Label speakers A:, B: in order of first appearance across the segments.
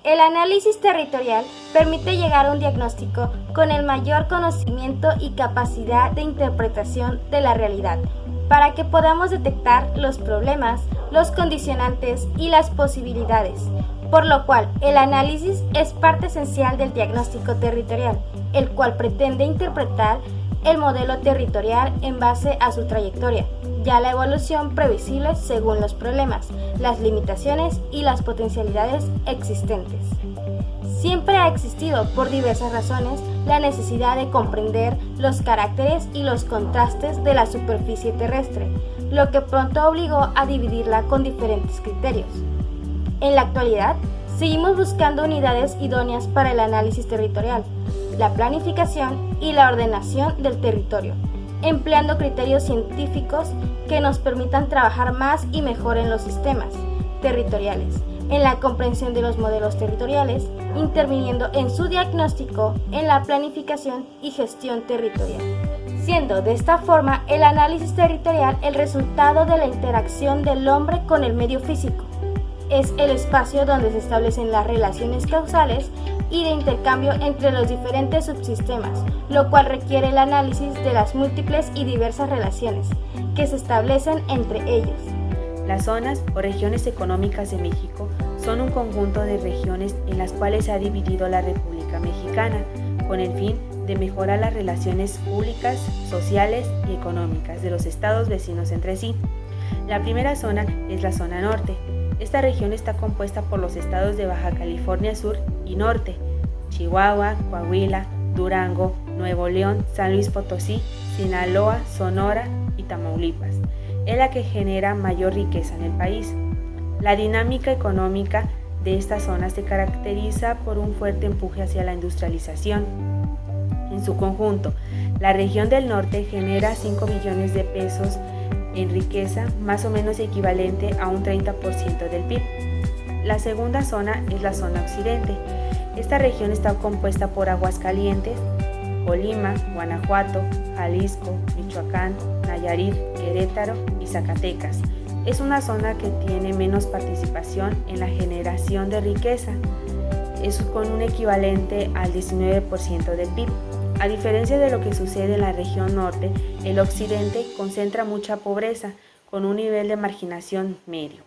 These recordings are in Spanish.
A: El análisis territorial permite llegar a un diagnóstico con el mayor conocimiento y capacidad de interpretación de la realidad, para que podamos detectar los problemas, los condicionantes y las posibilidades, por lo cual el análisis es parte esencial del diagnóstico territorial, el cual pretende interpretar el modelo territorial en base a su trayectoria, ya la evolución previsible según los problemas, las limitaciones y las potencialidades existentes. Siempre ha existido, por diversas razones, la necesidad de comprender los caracteres y los contrastes de la superficie terrestre, lo que pronto obligó a dividirla con diferentes criterios. En la actualidad, seguimos buscando unidades idóneas para el análisis territorial, la planificación y la ordenación del territorio, empleando criterios científicos que nos permitan trabajar más y mejor en los sistemas territoriales, en la comprensión de los modelos territoriales, interviniendo en su diagnóstico, en la planificación y gestión territorial. Siendo de esta forma el análisis territorial el resultado de la interacción del hombre con el medio físico. Es el espacio donde se establecen las relaciones causales y de intercambio entre los diferentes subsistemas, lo cual requiere el análisis de las múltiples y diversas relaciones que se establecen entre ellos.
B: Las zonas o regiones económicas de México son un conjunto de regiones en las cuales se ha dividido la República Mexicana con el fin de mejorar las relaciones públicas, sociales y económicas de los estados vecinos entre sí. La primera zona es la zona norte. Esta región está compuesta por los estados de Baja California Sur y Norte, Chihuahua, Coahuila, Durango, Nuevo León, San Luis Potosí, Sinaloa, Sonora y Tamaulipas. Es la que genera mayor riqueza en el país. La dinámica económica de esta zona se caracteriza por un fuerte empuje hacia la industrialización. En su conjunto, la región del norte genera 5 billones de pesos en riqueza, más o menos equivalente a un 30% del PIB. La segunda zona es la zona occidente. Esta región está compuesta por Aguascalientes, Colima, Guanajuato, Jalisco, Michoacán, Nayarit, Querétaro y Zacatecas. Es una zona que tiene menos participación en la generación de riqueza, es con un equivalente al 19% del PIB. A diferencia de lo que sucede en la región norte, el occidente concentra mucha pobreza, con un nivel de marginación medio.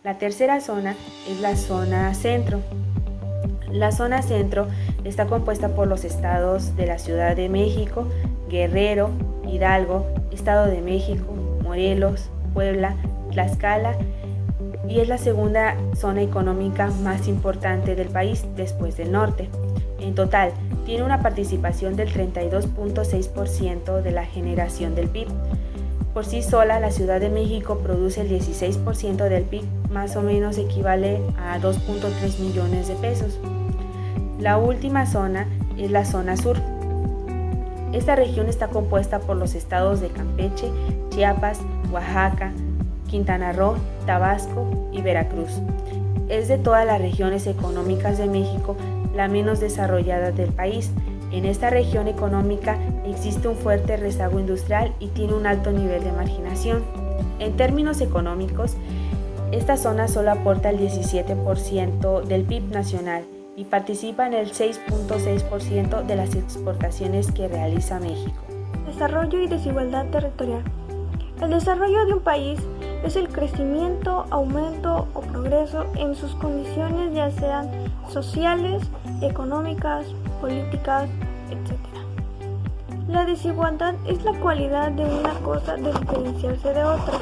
B: La tercera zona es la zona centro. La zona centro está compuesta por los estados de la Ciudad de México, Guerrero, Hidalgo, Estado de México, Morelos, Puebla, Tlaxcala, y es la segunda zona económica más importante del país después del norte. En total, tiene una participación del 32.6% de la generación del PIB. Por sí sola, la Ciudad de México produce el 16% del PIB, más o menos equivale a 2.3 millones de pesos. La última zona es la zona sur. Esta región está compuesta por los estados de Campeche, Chiapas, Oaxaca, Quintana Roo, Tabasco y Veracruz. Es de todas las regiones económicas de México la menos desarrollada del país. En esta región económica existe un fuerte rezago industrial y tiene un alto nivel de marginación. En términos económicos, esta zona solo aporta el 17% del PIB nacional y participa en el 6.6% de las exportaciones que realiza México.
C: Desarrollo y desigualdad territorial. El desarrollo de un país es el crecimiento, aumento o progreso en sus condiciones, ya sean sociales, económicas, políticas, etc. La desigualdad es la cualidad de una cosa de diferenciarse de otra.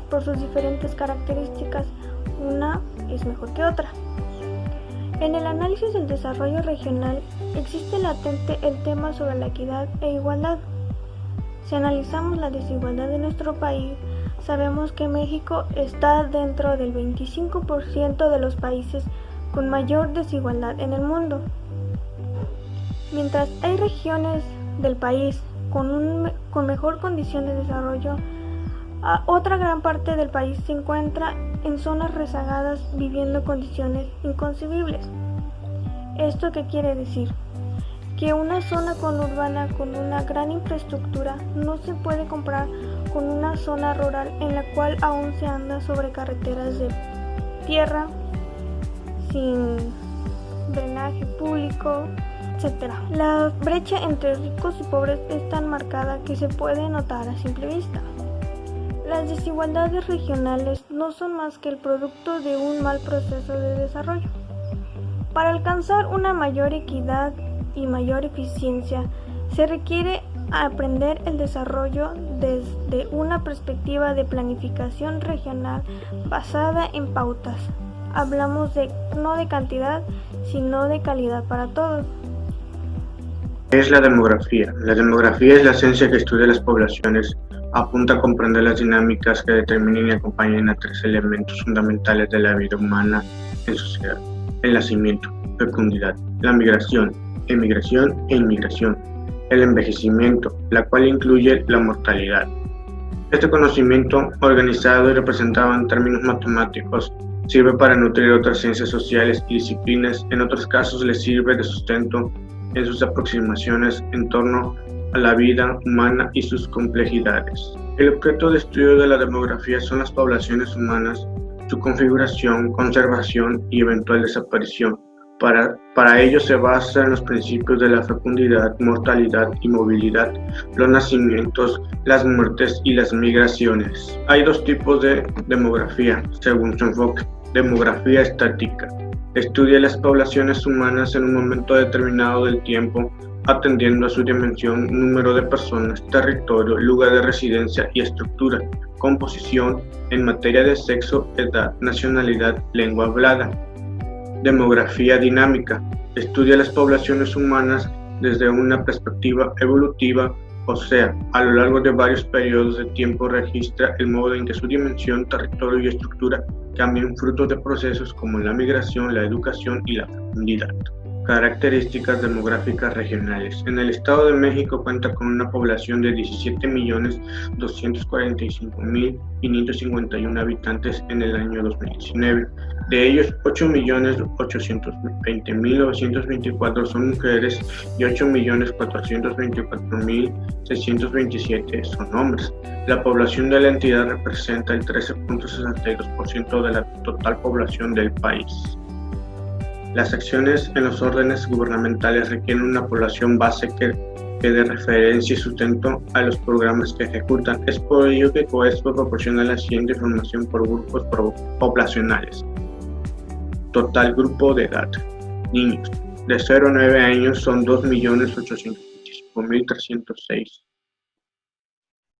C: Por sus diferentes características, una es mejor que otra. En el análisis del desarrollo regional existe latente el tema sobre la equidad e igualdad. Si analizamos la desigualdad de nuestro país, sabemos que México está dentro del 25% de los países con mayor desigualdad en el mundo. Mientras hay regiones del país con mejor condición de desarrollo, otra gran parte del país se encuentra en zonas rezagadas viviendo condiciones inconcebibles. ¿Esto qué quiere decir? Que una zona conurbana con una gran infraestructura no se puede comparar con una zona rural en la cual aún se anda sobre carreteras de tierra sin drenaje público, etc. La brecha entre ricos y pobres es tan marcada que se puede notar a simple vista. Las desigualdades regionales no son más que el producto de un mal proceso de desarrollo. Para alcanzar una mayor equidad y mayor eficiencia, se requiere aprender el desarrollo desde una perspectiva de planificación regional basada en pautas. Hablamos no de cantidad, sino de calidad para todos.
D: ¿Qué es la demografía? La demografía es la ciencia que estudia las poblaciones, apunta a comprender las dinámicas que determinan y acompañan a tres elementos fundamentales de la vida humana en sociedad: el nacimiento, fecundidad, la migración, emigración e inmigración, el envejecimiento, la cual incluye la mortalidad. Este conocimiento, organizado y representado en términos matemáticos, sirve para nutrir otras ciencias sociales y disciplinas. En otros casos les sirve de sustento en sus aproximaciones en torno a la vida humana y sus complejidades. El objeto de estudio de la demografía son las poblaciones humanas, su configuración, conservación y eventual desaparición. Para ello se basa en los principios de la fecundidad, mortalidad y movilidad, los nacimientos, las muertes y las migraciones. Hay dos tipos de demografía, según su enfoque. Demografía estática. Estudia las poblaciones humanas en un momento determinado del tiempo, atendiendo a su dimensión, número de personas, territorio, lugar de residencia y estructura, composición en materia de sexo, edad, nacionalidad, lengua hablada. Demografía dinámica. Estudia las poblaciones humanas desde una perspectiva evolutiva, o sea, a lo largo de varios periodos de tiempo registra el modo en que su dimensión, territorio y estructura cambian fruto de procesos como la migración, la educación y la fecundidad. Características demográficas regionales. En el Estado de México cuenta con una población de 17.245.551 habitantes en el año 2019. De ellos, 8.820.924 son mujeres y 8.424.627 son hombres. La población de la entidad representa el 13.62% de la total población del país. Las acciones en los órdenes gubernamentales requieren una población base que dé referencia y sustento a los programas que ejecutan. Es por ello que COESPO proporciona la siguiente información por grupos poblacionales. Total grupo de edad. Niños de 0 a 9 años son 2.825.306.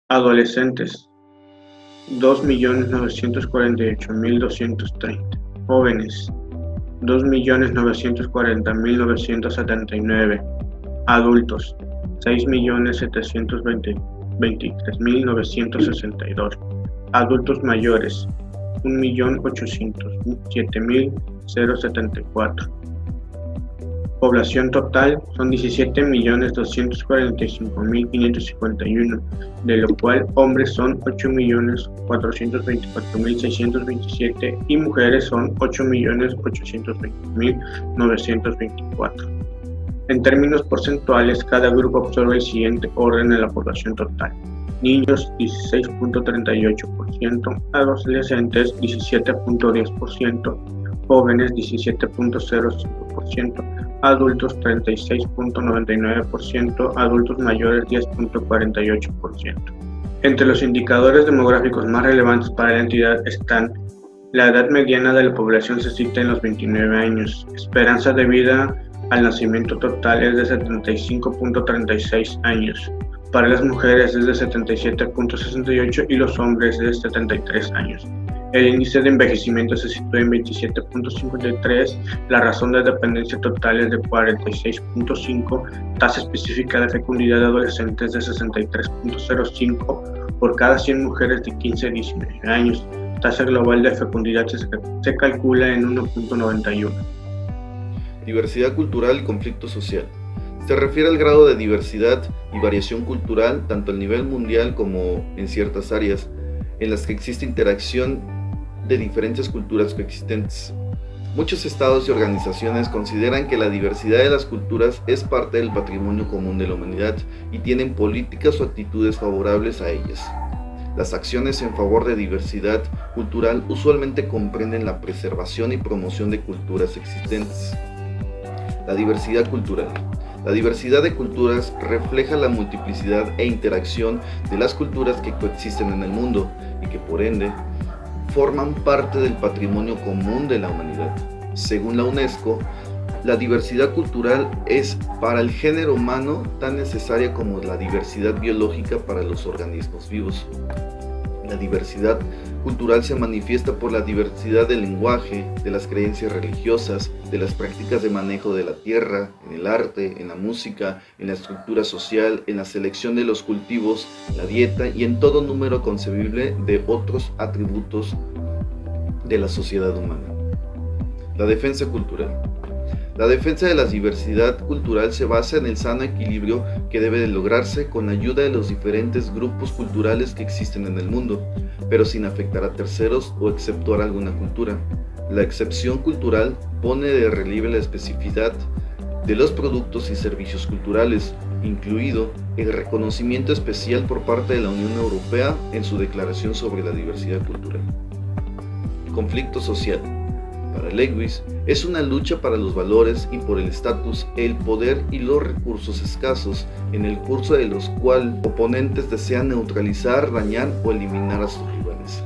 D: Adolescentes, 2.948.230. Jóvenes, 2.940.979. Adultos, 6.723.962. Adultos mayores, 1.807.074. Población total son 17.245.551, de lo cual hombres son 8.424.627 y mujeres son 8.820.924. En términos porcentuales, cada grupo absorbe el siguiente orden en la población total: niños 16.38%, adolescentes 17.10%, jóvenes 17.05%, adultos 36.99%, adultos mayores 10.48%. Entre los indicadores demográficos más relevantes para la entidad están: la edad mediana de la población se sitúa en los 29 años, esperanza de vida al nacimiento total es de 75.36 años, para las mujeres es de 77.68 y los hombres de 73 años. El índice de envejecimiento se sitúa en 27.53, la razón de dependencia total es de 46.5, tasa específica de fecundidad de adolescentes de 63.05 por cada 100 mujeres de 15 a 19 años. Tasa global de fecundidad se calcula en 1.91.
E: Diversidad cultural y conflicto social. Se refiere al grado de diversidad y variación cultural tanto a nivel mundial como en ciertas áreas en las que existe interacción de diferentes culturas coexistentes. Muchos estados y organizaciones consideran que la diversidad de las culturas es parte del patrimonio común de la humanidad y tienen políticas o actitudes favorables a ellas. Las acciones en favor de diversidad cultural usualmente comprenden la preservación y promoción de culturas existentes. La diversidad cultural. La diversidad de culturas refleja la multiplicidad e interacción de las culturas que coexisten en el mundo y que por ende forman parte del patrimonio común de la humanidad. Según la UNESCO, la diversidad cultural es para el género humano tan necesaria como la diversidad biológica para los organismos vivos. La diversidad cultural se manifiesta por la diversidad del lenguaje, de las creencias religiosas, de las prácticas de manejo de la tierra, en el arte, en la música, en la estructura social, en la selección de los cultivos, la dieta y en todo número concebible de otros atributos de la sociedad humana. La defensa cultural. La defensa de la diversidad cultural se basa en el sano equilibrio que debe de lograrse con la ayuda de los diferentes grupos culturales que existen en el mundo, pero sin afectar a terceros o exceptuar alguna cultura. La excepción cultural pone de relieve la especificidad de los productos y servicios culturales, incluido el reconocimiento especial por parte de la Unión Europea en su Declaración sobre la Diversidad Cultural. Conflicto social. Para Lewis, es una lucha para los valores y por el estatus, el poder y los recursos escasos, en el curso de los cuales oponentes desean neutralizar, dañar o eliminar a sus rivales.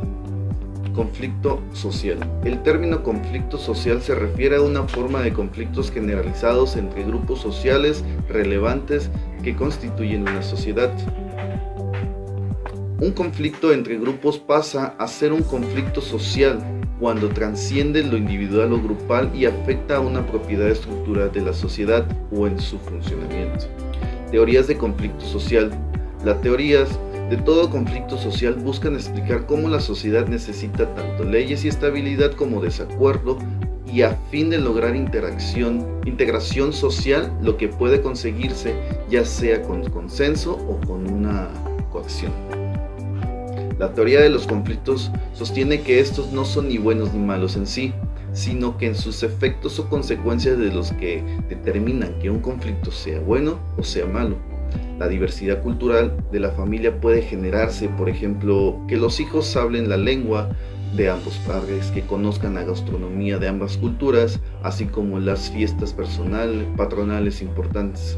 E: Conflicto social. El término conflicto social se refiere a una forma de conflictos generalizados entre grupos sociales relevantes que constituyen una sociedad. Un conflicto entre grupos pasa a ser un conflicto social cuando trasciende lo individual o grupal y afecta a una propiedad estructural de la sociedad o en su funcionamiento. Teorías de conflicto social. Las teorías de todo conflicto social buscan explicar cómo la sociedad necesita tanto leyes y estabilidad como desacuerdo y a fin de lograr integración social, lo que puede conseguirse ya sea con consenso o con una coacción. La teoría de los conflictos sostiene que estos no son ni buenos ni malos en sí, sino que en sus efectos o consecuencias de los que determinan que un conflicto sea bueno o sea malo. La diversidad cultural de la familia puede generarse, por ejemplo, que los hijos hablen la lengua de ambos padres, que conozcan la gastronomía de ambas culturas, así como las fiestas patronales importantes.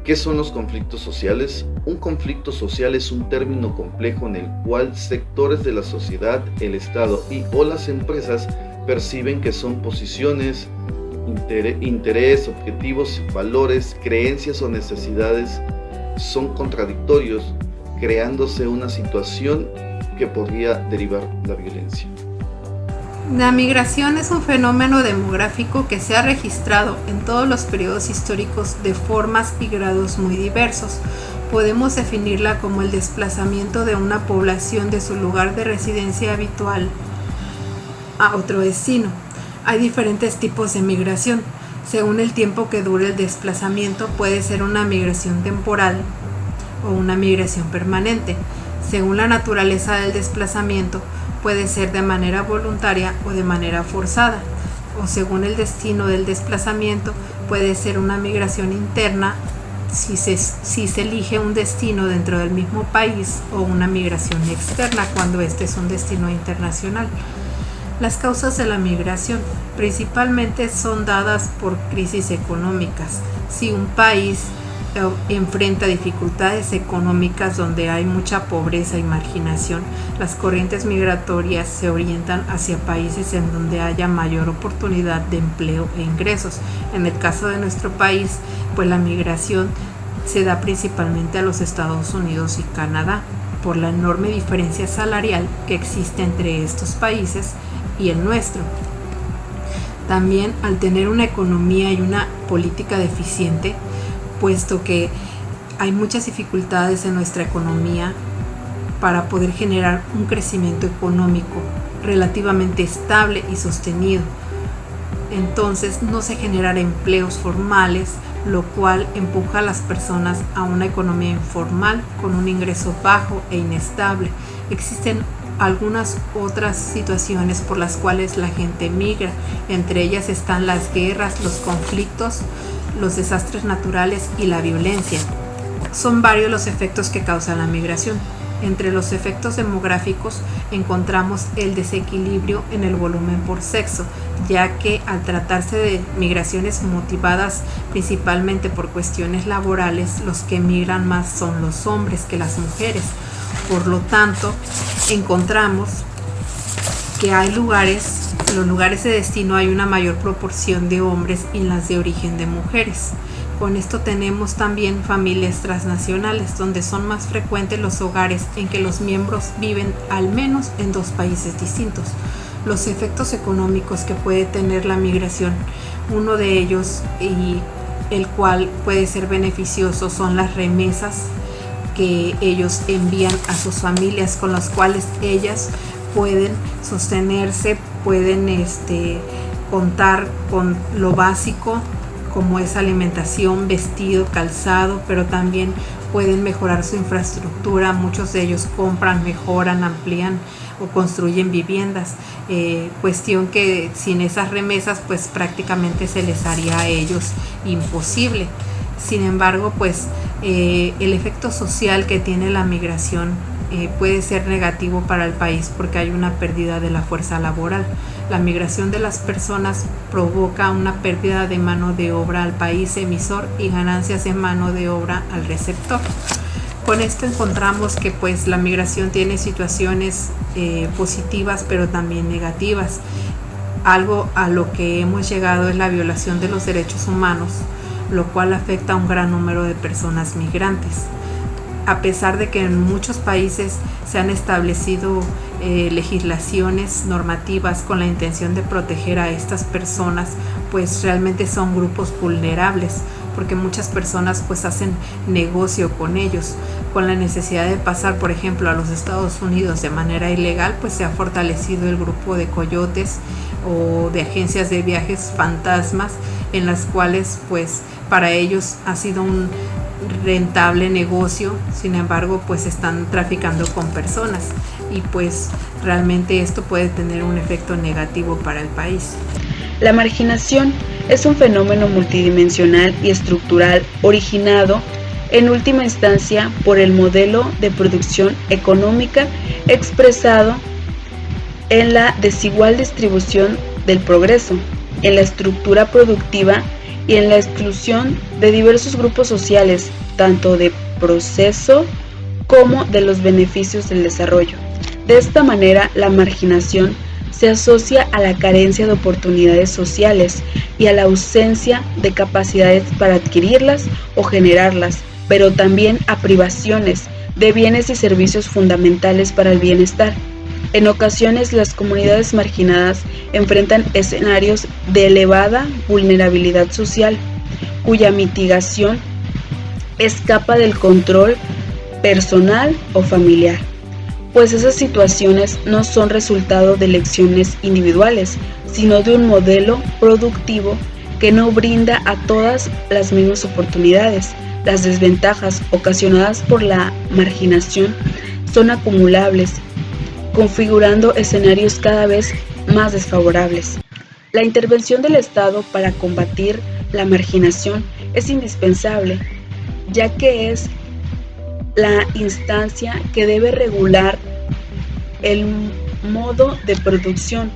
E: ¿Qué son los conflictos sociales? Un conflicto social es un término complejo en el cual sectores de la sociedad, el Estado o las empresas perciben que son posiciones, interés, objetivos, valores, creencias o necesidades son contradictorios, creándose una situación que podría derivar la violencia.
F: La migración es un fenómeno demográfico que se ha registrado en todos los periodos históricos de formas y grados muy diversos. Podemos definirla como el desplazamiento de una población de su lugar de residencia habitual a otro destino. Hay diferentes tipos de migración. Según el tiempo que dure el desplazamiento, puede ser una migración temporal o una migración permanente. Según la naturaleza del desplazamiento, puede ser de manera voluntaria o de manera forzada, o según el destino del desplazamiento, puede ser una migración interna si se elige un destino dentro del mismo país o una migración externa cuando este es un destino internacional. Las causas de la migración principalmente son dadas por crisis económicas. Si un país enfrenta dificultades económicas donde hay mucha pobreza y marginación, las corrientes migratorias se orientan hacia países en donde haya mayor oportunidad de empleo e ingresos. En el caso de nuestro país, pues la migración se da principalmente a los Estados Unidos y Canadá, por la enorme diferencia salarial que existe entre estos países y el nuestro. También al tener una economía y una política deficiente, puesto que hay muchas dificultades en nuestra economía para poder generar un crecimiento económico relativamente estable y sostenido. Entonces no se generan empleos formales, lo cual empuja a las personas a una economía informal con un ingreso bajo e inestable. Existen algunas otras situaciones por las cuales la gente migra, entre ellas están las guerras, los conflictos, los desastres naturales y la violencia. Son varios los efectos que causa la migración. Entre los efectos demográficos encontramos el desequilibrio en el volumen por sexo, ya que al tratarse de migraciones motivadas principalmente por cuestiones laborales, los que migran más son los hombres que las mujeres. Por lo tanto, encontramos que hay en los lugares de destino hay una mayor proporción de hombres y en las de origen de mujeres. Con esto tenemos también familias transnacionales, donde son más frecuentes los hogares en que los miembros viven al menos en 2 países distintos. Los efectos económicos que puede tener la migración, uno de ellos y el cual puede ser beneficioso son las remesas que ellos envían a sus familias, con las cuales ellas pueden sostenerse, pueden contar con lo básico como es alimentación, vestido, calzado, pero también pueden mejorar su infraestructura. Muchos de ellos compran, mejoran, amplían o construyen viviendas, cuestión que sin esas remesas pues prácticamente se les haría a ellos imposible. Sin embargo, pues el efecto social que tiene la migración puede ser negativo para el país porque hay una pérdida de la fuerza laboral. La migración de las personas provoca una pérdida de mano de obra al país emisor y ganancias de mano de obra al receptor. Con esto encontramos que pues la migración tiene situaciones positivas pero también negativas. Algo a lo que hemos llegado es la violación de los derechos humanos, lo cual afecta a un gran número de personas migrantes. A pesar de que en muchos países se han establecido legislaciones normativas con la intención de proteger a estas personas, pues realmente son grupos vulnerables, porque muchas personas pues hacen negocio con ellos. Con la necesidad de pasar, por ejemplo, a los Estados Unidos de manera ilegal, pues se ha fortalecido el grupo de coyotes o de agencias de viajes fantasmas, en las cuales pues para ellos ha sido un rentable negocio. Sin embargo, pues están traficando con personas y pues realmente esto puede tener un efecto negativo para el país.
B: La marginación es un fenómeno multidimensional y estructural originado en última instancia por el modelo de producción económica expresado en la desigual distribución del progreso, en la estructura productiva y en la exclusión de diversos grupos sociales, tanto de proceso como de los beneficios del desarrollo. De esta manera, la marginación se asocia a la carencia de oportunidades sociales y a la ausencia de capacidades para adquirirlas o generarlas, pero también a privaciones de bienes y servicios fundamentales para el bienestar. En ocasiones, las comunidades marginadas enfrentan escenarios de elevada vulnerabilidad social, cuya mitigación escapa del control personal o familiar, pues esas situaciones no son resultado de elecciones individuales, sino de un modelo productivo que no brinda a todas las mismas oportunidades. Las desventajas ocasionadas por la marginación son acumulables, configurando escenarios cada vez más desfavorables. La intervención del Estado para combatir la marginación es indispensable, ya que es la instancia que debe regular el modo de producción,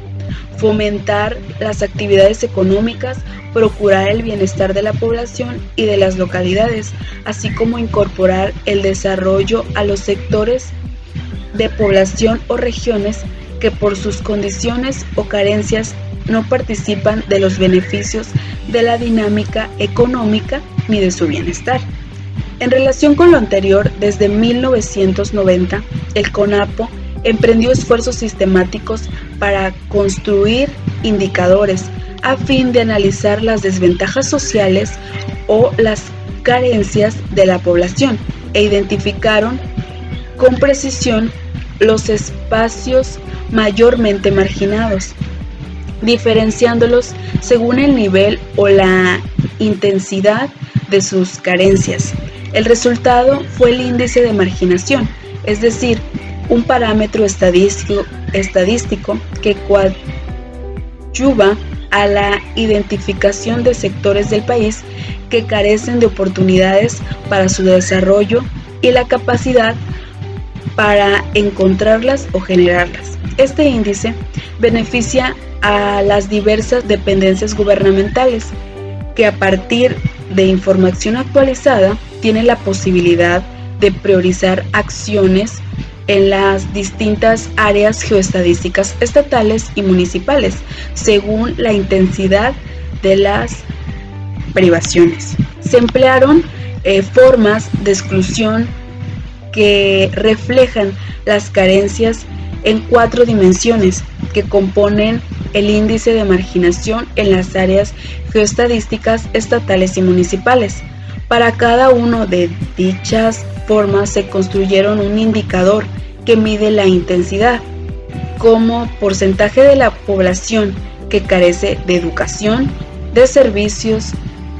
B: fomentar las actividades económicas, procurar el bienestar de la población y de las localidades, así como incorporar el desarrollo a los sectores de población o regiones que por sus condiciones o carencias no participan de los beneficios de la dinámica económica ni de su bienestar. En relación con lo anterior, desde 1990, el CONAPO emprendió esfuerzos sistemáticos para construir indicadores a fin de analizar las desventajas sociales o las carencias de la población e identificaron con precisión los espacios mayormente marginados, diferenciándolos según el nivel o la intensidad de sus carencias. El resultado fue el índice de marginación, es decir, un parámetro estadístico que coadyuva a la identificación de sectores del país que carecen de oportunidades para su desarrollo y la capacidad
G: para encontrarlas o generarlas. Este índice beneficia a las diversas dependencias gubernamentales que a partir de información actualizada tienen la posibilidad de priorizar acciones en las distintas áreas geoestadísticas estatales y municipales, según la intensidad de las privaciones. Se emplearon formas de exclusión que reflejan las carencias en 4 dimensiones que componen el índice de marginación en las áreas geoestadísticas estatales y municipales. Para cada una de dichas formas se construyeron un indicador que mide la intensidad, como porcentaje de la población que carece de educación, de servicios,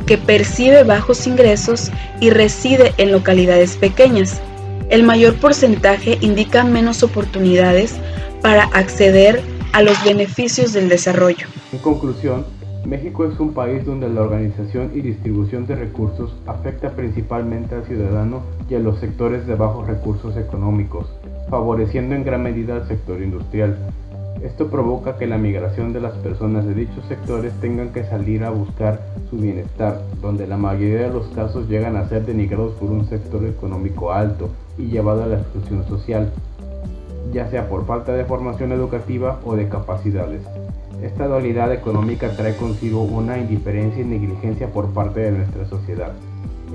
G: que percibe bajos ingresos y reside en localidades pequeñas. El mayor porcentaje indica menos oportunidades para acceder a los beneficios del desarrollo.
H: En conclusión, México es un país donde la organización y distribución de recursos afecta principalmente al ciudadano y a los sectores de bajos recursos económicos, favoreciendo en gran medida al sector industrial. Esto provoca que la migración de las personas de dichos sectores tengan que salir a buscar su bienestar, donde la mayoría de los casos llegan a ser denigrados por un sector económico alto y llevado a la exclusión social, ya sea por falta de formación educativa o de capacidades. Esta dualidad económica trae consigo una indiferencia y negligencia por parte de nuestra sociedad.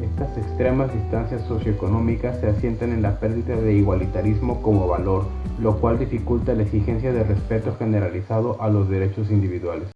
H: Estas extremas distancias socioeconómicas se asientan en la pérdida de igualitarismo como valor, lo cual dificulta la exigencia de respeto generalizado a los derechos individuales.